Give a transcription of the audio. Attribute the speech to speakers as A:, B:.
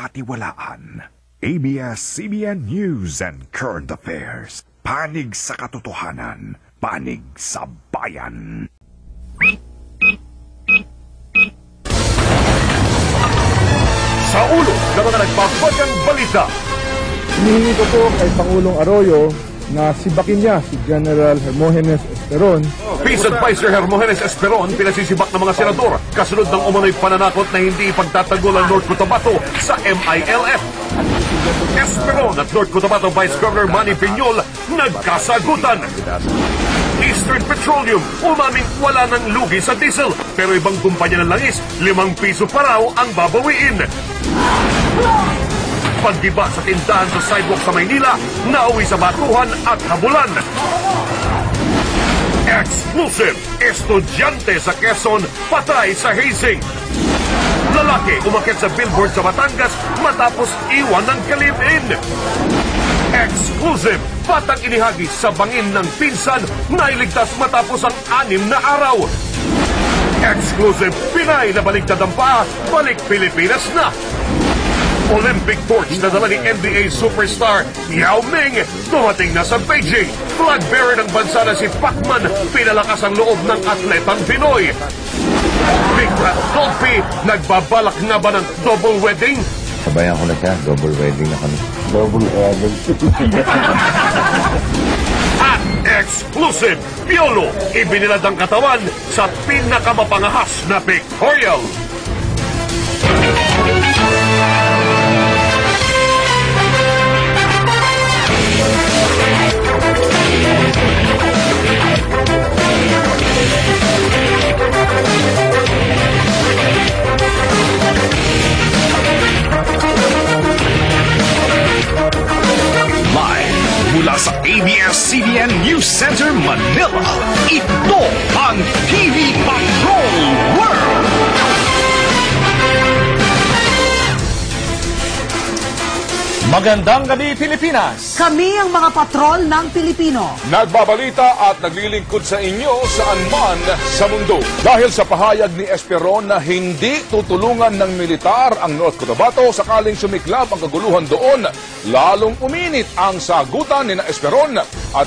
A: pagkakatiwalaan. ABS-CBN News and Current Affairs. Panig sa katotohanan, panig sa bayan. Sa ulo ng mga nagbabagang balita.
B: Hinihingi ko po kay Pangulong Arroyo na sibakin niya si General Hermogenes Esperon.
C: Peace Advisor Hermogenes Esperon pinasisibak ng mga senador kasunod ng umano'y pananakot na hindi ipagtatagol ang North Cotabato sa MILF. Esperon at North Cotabato Vice Governor Manny Piñol nagkasagutan. Eastern Petroleum umaming wala ng lugi sa diesel pero ibang kumpanya ng langis 5 piso pa raw ang babawiin. Pagdiba sa tindahan sa sidewalk sa Maynila, nauwi sa batuhan at habulan. Exclusive! Estudyante sa Quezon, patay sa hazing. Lalaki umakyat sa billboard sa Batangas matapos iwan ng kalibin. Exclusive! Batang inihagi sa bangin ng pinsan na iligtas matapos ang 6 na araw. Exclusive! Pinay na baligtad ang paa, balik Pilipinas na. Olympic torch na dala ni NBA superstar Yao Ming dumating na sa Beijing. Flag bearer ng bansa na si Pacman pinalakas ang loob ng atletang Pinoy. Big Rat Dolphy nagbabalak nga ba ng double wedding?
D: Sabayan ko na siya, double wedding na kami. Double wedding.
C: At exclusive, Piolo ibinilad ang katawan sa pinakamapangahas na pictorial.
A: Mula sa ABS-CBN News Center, Manila, ito ang TV Patrol World!
E: Magandang gabi, Pilipinas!
F: Kami ang mga patrol ng Pilipino.
E: Nagbabalita at naglilingkod sa inyo saan man sa mundo. Dahil sa pahayag ni Esperon na hindi tutulungan ng militar ang North Cotabato sakaling sumiklab ang kaguluhan doon, lalong uminit ang sagutan ni Esperon at